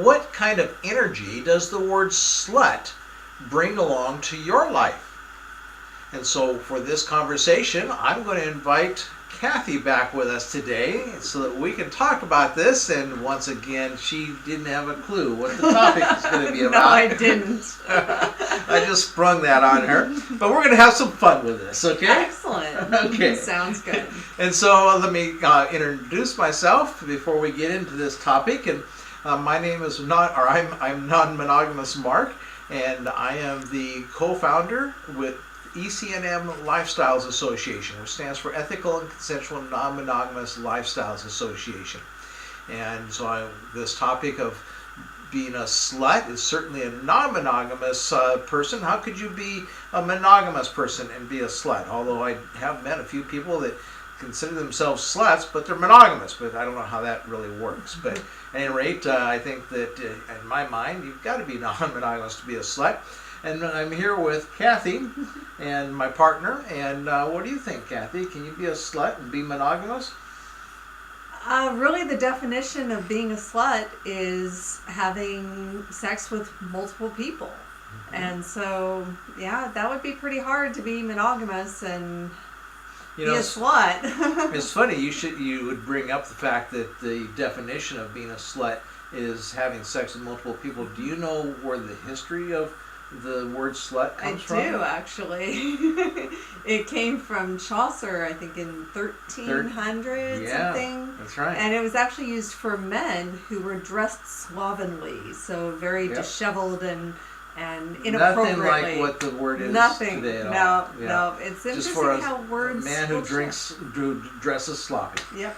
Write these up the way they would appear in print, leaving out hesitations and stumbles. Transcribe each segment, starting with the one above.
what kind of energy does the word slut bring along to your life? And so for this conversation, I'm going to invite Kathy back with us today so that we can talk about this. And once again, she didn't have a clue what the topic is going to be about. No, I didn't. I just sprung that on her. But we're going to have some fun with this, okay? Excellent. Okay. Sounds good. And so let me introduce myself before we get into this topic. And my name is I'm Non-Monogamous Mark, and I am the co-founder with ECNM Lifestyles Association, which stands for Ethical and Consensual Non-Monogamous Lifestyles Association. And so this topic of being a slut is certainly a non-monogamous person. How could you be a monogamous person and be a slut? Although I have met a few people that consider themselves sluts, but they're monogamous. But I don't know how that really works. But at any rate, I think that in my mind, you've got to be non-monogamous to be a slut. And I'm here with Kathy and my partner. And what do you think, Kathy? Can you be a slut and be monogamous? Really, the definition of being a slut is having sex with multiple people. Mm-hmm. And so, yeah, that would be pretty hard to be monogamous and be a slut. It's funny, you would bring up the fact that the definition of being a slut is having sex with multiple people. Do you know where the history of the word slut comes from? I do, actually. It came from Chaucer, I think, in 1300 something. That's right. And it was actually used for men who were dressed slovenly, so very disheveled and inappropriately. Nothing like what the word is today at all. No. It's interesting how words. A man who dresses sloppy. Yep.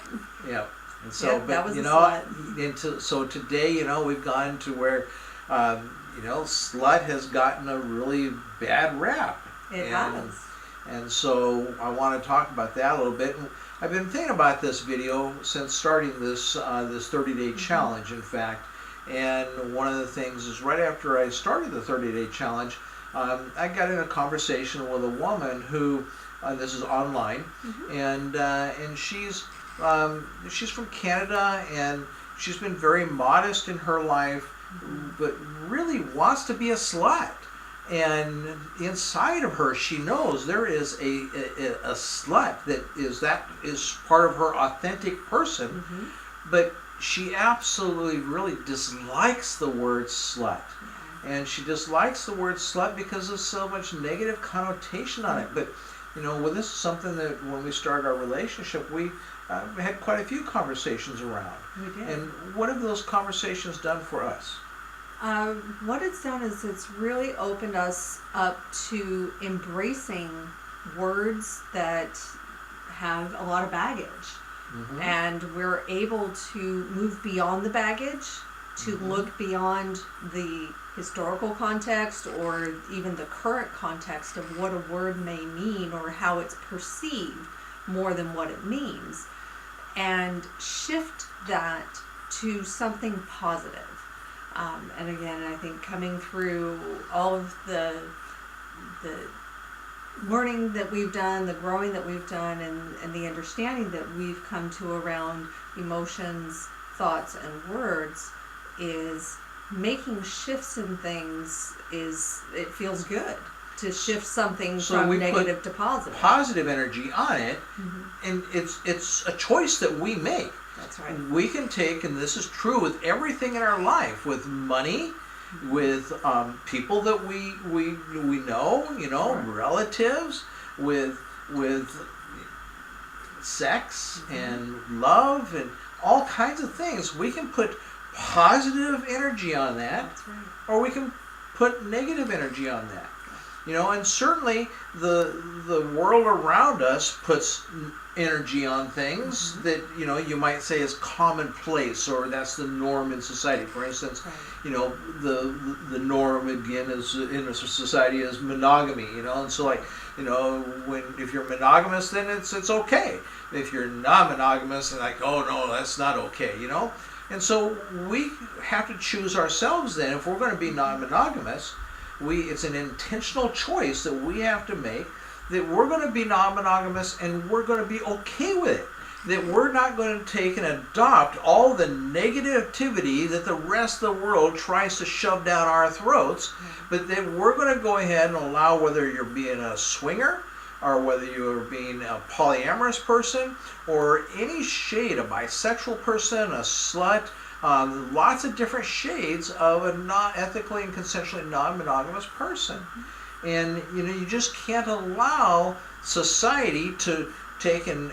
And so, yep, that was a slut. So today, we've gone to where. Slut has gotten a really bad rap. It has. And so I want to talk about that a little bit. And I've been thinking about this video since starting this 30-day challenge, in fact. And one of the things is right after I started the 30-day challenge, I got in a conversation with a woman who, this is online, and she's from Canada, and she's been very modest in her life, but really wants to be a slut. And inside of her, she knows there is a slut that is part of her authentic person, but she absolutely really dislikes the word slut. And she dislikes the word slut because there's so much negative connotation on it. But, well, this is something that when we started our relationship, we had quite a few conversations around. We did. And what have those conversations done for us? What it's done is it's really opened us up to embracing words that have a lot of baggage. And we're able to move beyond the baggage, to look beyond the historical context or even the current context of what a word may mean or how it's perceived more than what it means, and shift that to something positive. And again, I think coming through all of the learning that we've done, the growing that we've done, and the understanding that we've come to around emotions, thoughts, and words, is making shifts in things. It feels good to shift something from negative to positive. Positive energy on it, and it's a choice that we make. That's right. We can take, and this is true with everything in our life, with money, with people that we know, right. Relatives, with sex and love and all kinds of things. We can put positive energy on that, that's right. Or we can put negative energy on that. And certainly the world around us puts energy on things that you might say is commonplace, or that's the norm in society. For instance, right. The norm again is in a society is monogamy. And so if you're monogamous, then it's okay. If you're not monogamous, and oh no, that's not okay. And so we have to choose ourselves then. If we're going to be non-monogamous, it's an intentional choice that we have to make, that we're going to be non-monogamous and we're going to be okay with it. that we're not going to take and adopt all the negativity that the rest of the world tries to shove down our throats, but that we're going to go ahead and allow, whether you're being a swinger or whether you're being a polyamorous person or any shade, a bisexual person, a slut, lots of different shades of a not ethically and consensually non-monogamous person. And you just can't allow society to take and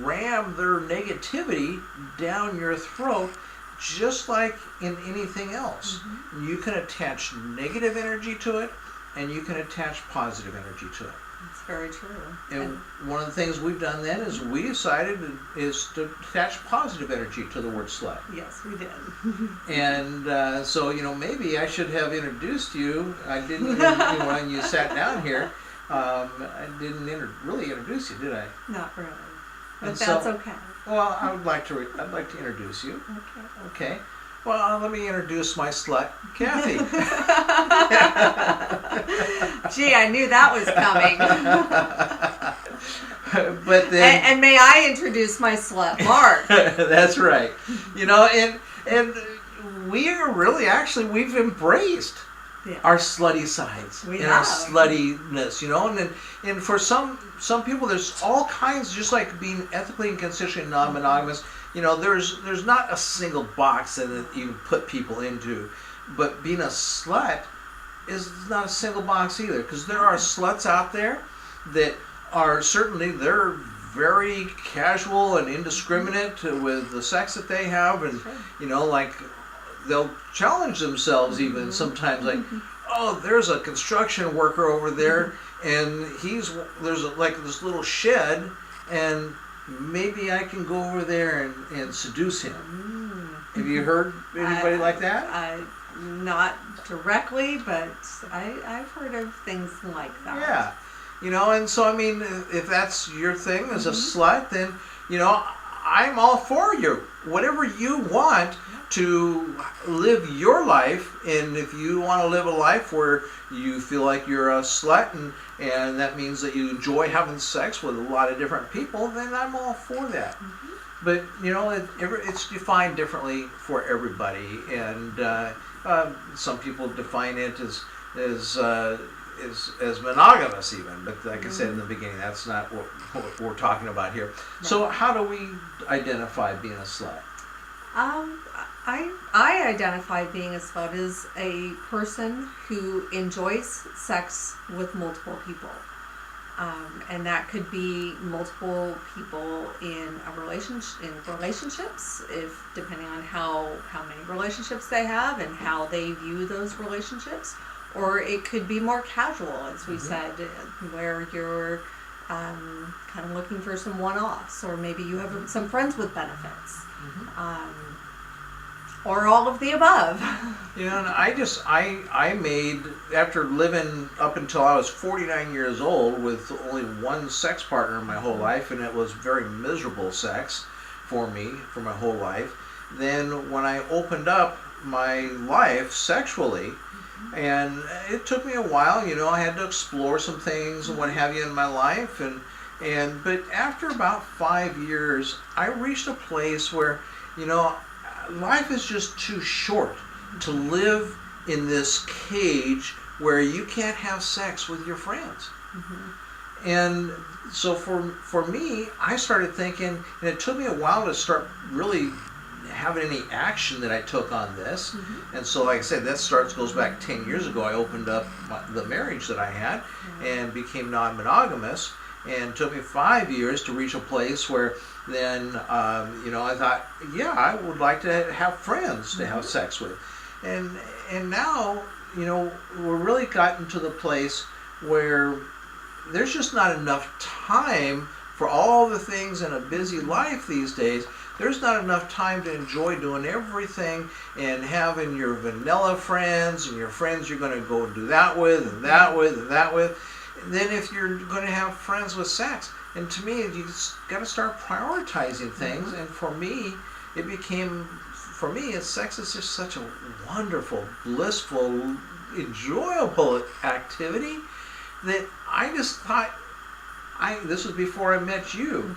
ram their negativity down your throat, just like in anything else. You can attach negative energy to it, and you can attach positive energy to it. That's very true. And one of the things we've done then is we decided is to attach positive energy to the word slut. Yes, we did. And so, maybe I should have introduced you. I didn't even, when you sat down here, I didn't really introduce you, did I? Not really. But And that's so- okay. Well, I'd like to introduce you. Okay. Okay. Well, let me introduce my slut, Kathy. Gee, I knew that was coming. But then, And may I introduce my slut, Mark? that's right. And we are really, actually, we've embraced Yeah. our slutty sides We and our have. sluttiness, and for some people, there's all kinds, just like being ethically and consensually non-monogamous. There's not a single box that you can put people into, but being a slut is not a single box either, because there are sluts out there that are certainly, they're very casual and indiscriminate with the sex that they have, and like they'll challenge themselves even sometimes, like, oh, there's a construction worker over there, and there's like this little shed, and maybe I can go over there and seduce him. Have you heard anybody like that? Not directly, but I've heard of things like that. Yeah. And so, I mean, if that's your thing as a slut, then, I'm all for you. Whatever you want to live your life, and if you want to live a life where you feel like you're a slut, and that means that you enjoy having sex with a lot of different people, then I'm all for that. But, it's defined differently for everybody, and some people define it as monogamous even, but like I said in the beginning, that's not what we're talking about here. Right. So how do we identify being a slut? I identify being a slut as a person who enjoys sex with multiple people. And that could be multiple people in relationships, if depending on how many relationships they have and how they view those relationships, or it could be more casual, as we said, where you're kind of looking for some one-offs, or maybe you have some friends with benefits, or all of the above. And I made, after living up until I was 49 years old with only one sex partner in my whole life, and it was very miserable sex for me for my whole life. Then when I opened up my life sexually, and it took me a while, I had to explore some things and what have you in my life, but after about 5 years, I reached a place where, life is just too short to live in this cage where you can't have sex with your friends. And so for me, I started thinking, and it took me a while to start really having any action that I took on this. And so, like I said, that goes back 10 years ago. I opened up the marriage that I had and became non-monogamous, and it took me 5 years to reach a place where then, I thought, yeah, I would like to have friends to have sex with. And now, we're really gotten to the place where there's just not enough time for all the things in a busy life these days. There's not enough time to enjoy doing everything and having your vanilla friends and your friends you're going to go do that with and that with and that with. And then if you're going to have friends with sex, and to me, you just got to start prioritizing things. And for me, sex is just such a wonderful, blissful, enjoyable activity that I just thought, this was before I met you,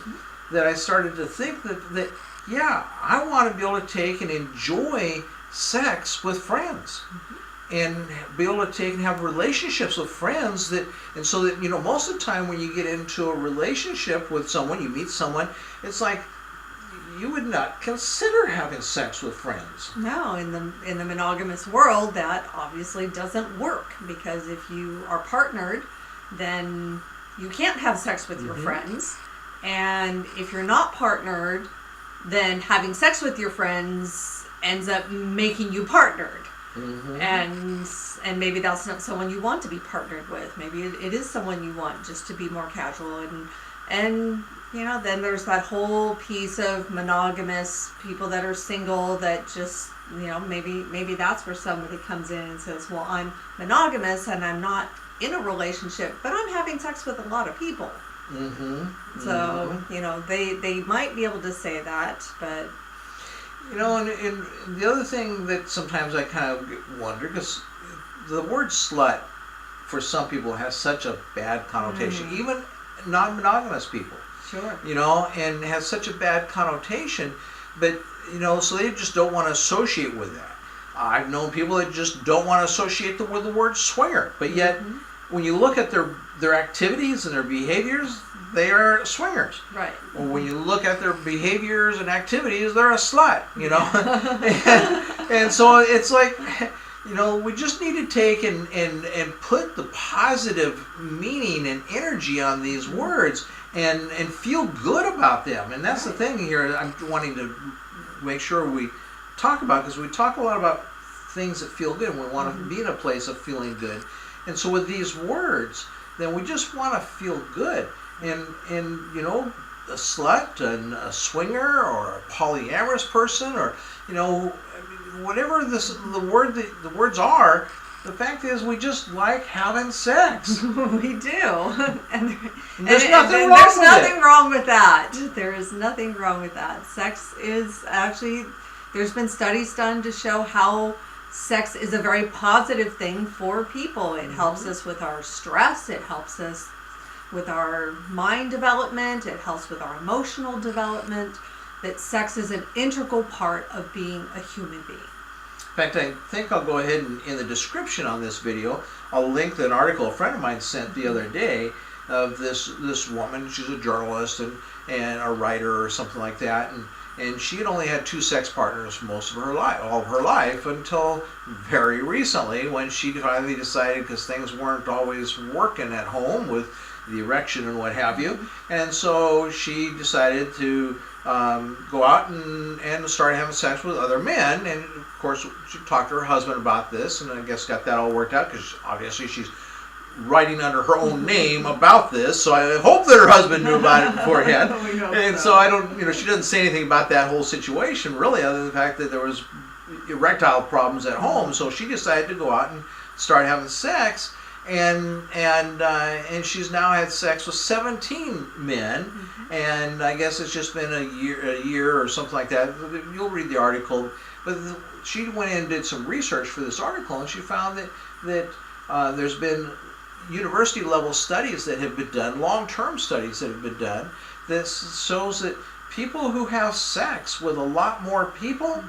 that I started to think that yeah, I want to be able to take and enjoy sex with friends. And be able to take and have relationships with friends and so that, most of the time when you get into a relationship with someone, you meet someone, it's like you would not consider having sex with friends. No, in the monogamous world, that obviously doesn't work, because if you are partnered, then you can't have sex with your friends. And if you're not partnered, then having sex with your friends ends up making you partnered. And maybe that's not someone you want to be partnered with. Maybe it is someone you want just to be more casual, and then there's that whole piece of monogamous people that are single that just maybe that's where somebody comes in and says, well, I'm monogamous and I'm not in a relationship, but I'm having sex with a lot of people. So they might be able to say that, but and the other thing that sometimes I kind of wonder, because the word slut for some people has such a bad connotation, even non-monogamous people. Sure. And has such a bad connotation, but so they just don't want to associate with that. I've known people that just don't want to associate with the word swinger, but yet when you look at their activities and their behaviors, they are swingers. Right. Well, when you look at their behaviors and activities, they're a slut, and so it's like, we just need to take and put the positive meaning and energy on these words and feel good about them. And that's the thing here I'm wanting to make sure we talk about, because we talk a lot about things that feel good and we want to be in a place of feeling good. And so with these words, then we just want to feel good. And a slut and a swinger or a polyamorous person, or whatever the words are, the fact is we just like having sex. We do. And there's nothing wrong with that. There is nothing wrong with that. Sex is actually, there's been studies done to show how sex is a very positive thing for people. It helps us with our stress. It helps us with our mind development. It helps with our emotional development. That sex is an integral part of being a human being. In fact, I think I'll go ahead and in the description on this video, I'll link an article a friend of mine sent the other day of this woman. She's a journalist and a writer or something like that, and she had only had 2 sex partners most of her life, all of her life, until very recently, when she finally decided, because things weren't always working at home with the erection and what have you, and so she decided to go out and start having sex with other men. And of course she talked to her husband about this, and I guess got that all worked out, because obviously she's writing under her own name about this, so I hope that her husband knew about it beforehand. And so I don't, she doesn't say anything about that whole situation really, other than the fact that there was erectile problems at home. So she decided to go out and start having sex, and she's now had sex with 17 men, and I guess it's just been a year or something like that. You'll read the article, but she went in and did some research for this article, and she found that there's been university level studies that have been done, long-term studies that have been done, that shows that people who have sex with a lot more people,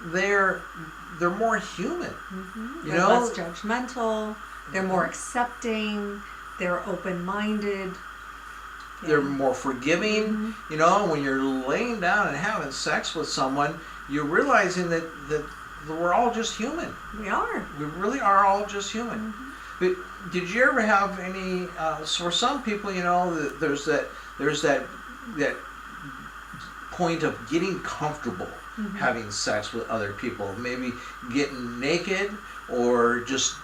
they're more human. They're less judgmental. They're more accepting. They're open-minded. They're more forgiving. When you're laying down and having sex with someone, you're realizing that we're all just human. We are. We really are all just human. But did you ever have any? For some people, there's that point of getting comfortable having sex with other people. Maybe getting naked, or just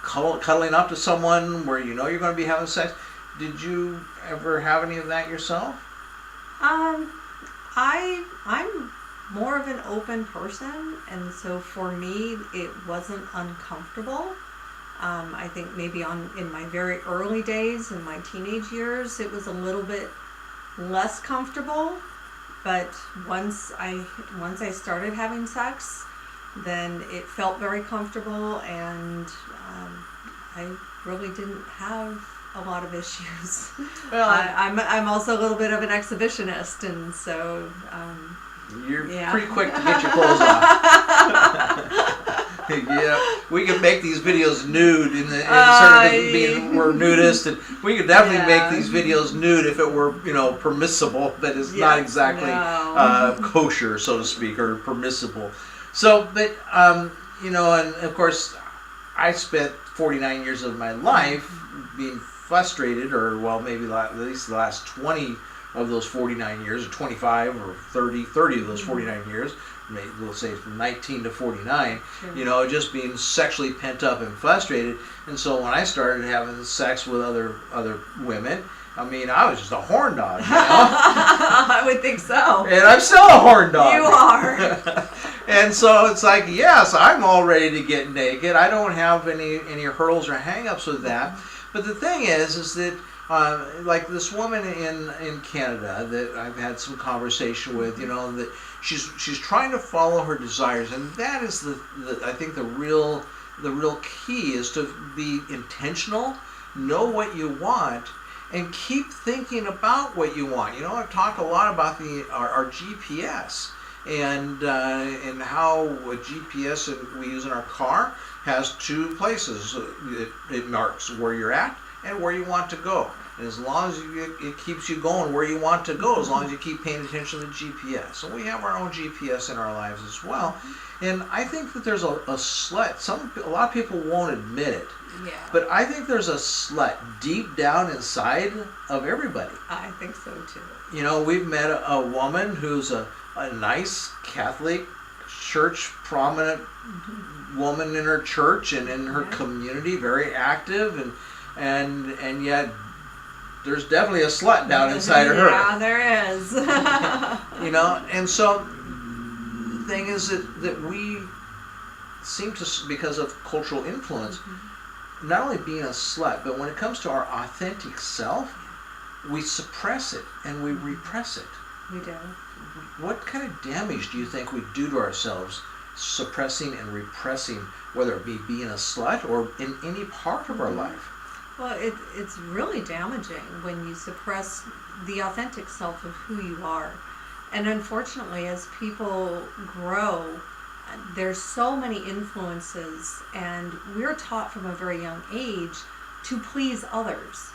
cuddling up to someone where you're going to be having sex. Did you ever have any of that yourself? I'm more of an open person, and so for me it wasn't uncomfortable. I think maybe in my very early days, in my teenage years, it was a little bit less comfortable, but once I started having sex, then it felt very comfortable, and I really didn't have a lot of issues. Well, I'm also a little bit of an exhibitionist, and so you're yeah. pretty quick to get your clothes off. Yeah, we can make these videos nude instead of being we're nudists, and we could definitely make these videos nude if it were, permissible, but it's not exactly kosher, so to speak, or permissible. So, but and of course, I spent 49 years of my life being frustrated, or maybe at least the last 20 of those 49 years, or 25 or 30 of those 49 years, maybe we'll say from 19 to 49, just being sexually pent up and frustrated. And so when I started having sex with other women, I mean, I was just a horn dog, I would think so. And I'm still a horn dog. You are. And so it's like, yes, I'm all ready to get naked. I don't have any hurdles or hang-ups with that. But the thing is that like this woman in Canada that I've had some conversation with, that she's trying to follow her desires, and that is I think the real key is to be intentional, know what you want, and keep thinking about what you want. I've talked a lot about our GPS and how a GPS that we use in our car has two places. It marks where you're at and where you want to go. And as long as it keeps you going where you want to go, as long as you keep paying attention to the GPS. So we have our own GPS in our lives as well. And I think that there's a slut. A lot of people won't admit it. Yeah. But I think there's a slut deep down inside of everybody. I think so too. We've met a woman who's a nice Catholic church prominent woman in her church and in her community, very active, and yet there's definitely a slut down inside of her. Yeah, there is. And so the thing is that we seem to, because of cultural influence, not only being a slut, but when it comes to our authentic self, we suppress it and we repress it. We do. What kind of damage do you think we do to ourselves suppressing and repressing, whether it be being a slut or in any part of our life? Well, it's really damaging when you suppress the authentic self of who you are. And unfortunately, as people grow, there's so many influences, and we're taught from a very young age to please others.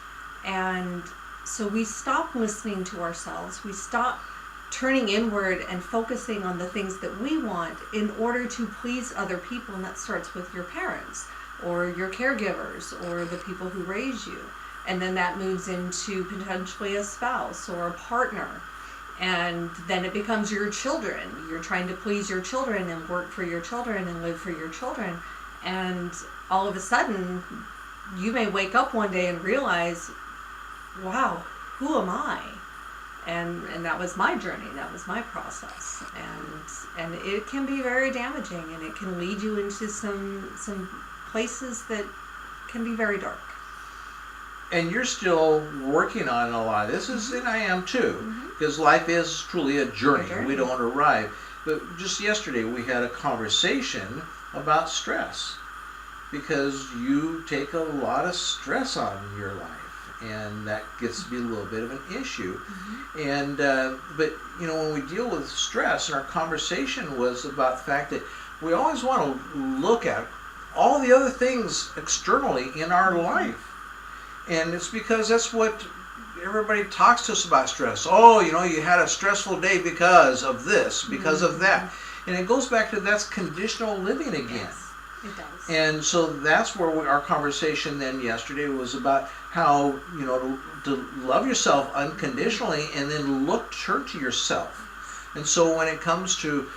And so we stop listening to ourselves. We stop turning inward and focusing on the things that we want in order to please other people, and that starts with your parents or your caregivers or the people who raise you. And then that moves into potentially a spouse or a partner. And then it becomes your children. You're trying to please your children and work for your children and live for your children. And all of a sudden, you may wake up one day and realize, wow, who am I? And that was my journey. That was my process. And it can be very damaging, and it can lead you into some places that can be very dark. And you're still working on a lot of this, and I am too, because life is truly a journey. We don't arrive. But just yesterday we had a conversation about stress, because you take a lot of stress on your life, and that gets to be a little bit of an issue. And but when we deal with stress, and our conversation was about the fact that we always want to look at all the other things externally in our life. And it's because that's what everybody talks to us about stress. Oh, you had a stressful day because of this, because of that. And it goes back to that's conditional living again. Yes, it does. And so that's where our conversation then yesterday was about how, to love yourself unconditionally and then turn to yourself. And so when it comes to,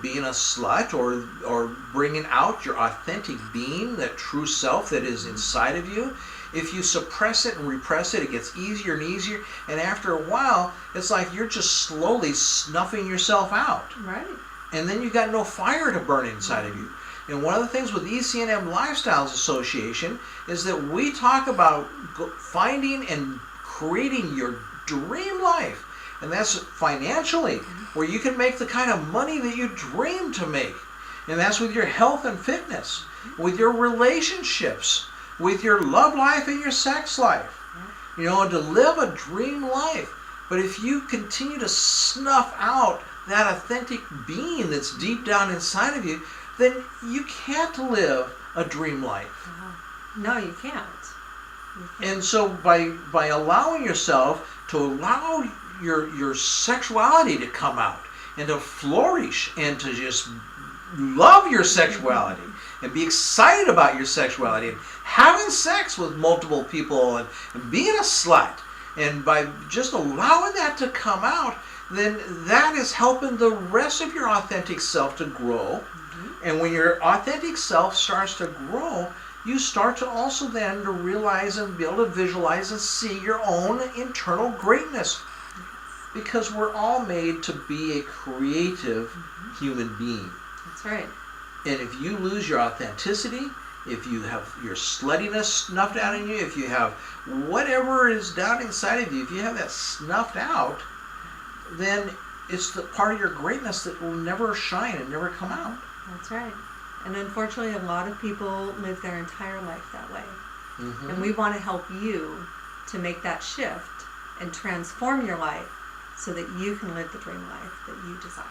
being a slut or bringing out your authentic being, that true self that is inside of you, if you suppress it and repress it, it gets easier and easier. And after a while, it's like you're just slowly snuffing yourself out. Right. And then you've got no fire to burn inside of you. And one of the things with ECNM Lifestyles Association is that we talk about finding and creating your dream life. And that's financially, where you can make the kind of money that you dream to make. And that's with your health and fitness, with your relationships, with your love life and your sex life. you know, and to live a dream life. But if you continue to snuff out that authentic being that's deep down inside of you, then you can't live a dream life. No, you can't. And so by allowing yourself to allow your sexuality to come out and to flourish and to just love your sexuality and be excited about your sexuality and having sex with multiple people and being a slut, and by just allowing that to come out, then that is helping the rest of your authentic self to grow. And when your authentic self starts to grow, you start to also then to realize and be able to visualize and see your own internal greatness. Because we're all made to be a creative human being. That's right. And if you lose your authenticity, if you have your sluttiness snuffed out in you, if you have whatever is down inside of you, if you have that snuffed out, then it's the part of your greatness that will never shine and never come out. That's right. And unfortunately, a lot of people live their entire life that way. And we want to help you to make that shift and transform your life so that you can live the dream life that you desire.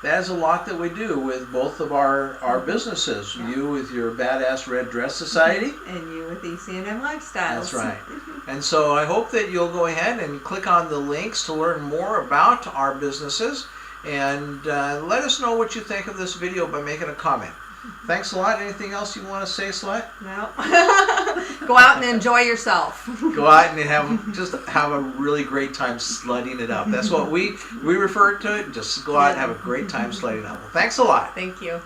That is a lot that we do with both of our businesses. Yeah. You with your Badass Red Dress Society. And you with EC&M Lifestyles. That's right. And so I hope that you'll go ahead and click on the links to learn more about our businesses. And let us know what you think of this video by making a comment. Thanks a lot. Anything else you want to say, Slut? No. Go out and enjoy yourself. Go out and have a really great time slutting it up. That's what we refer to it. Just go out and have a great time slutting it up. Well, thanks a lot. Thank you.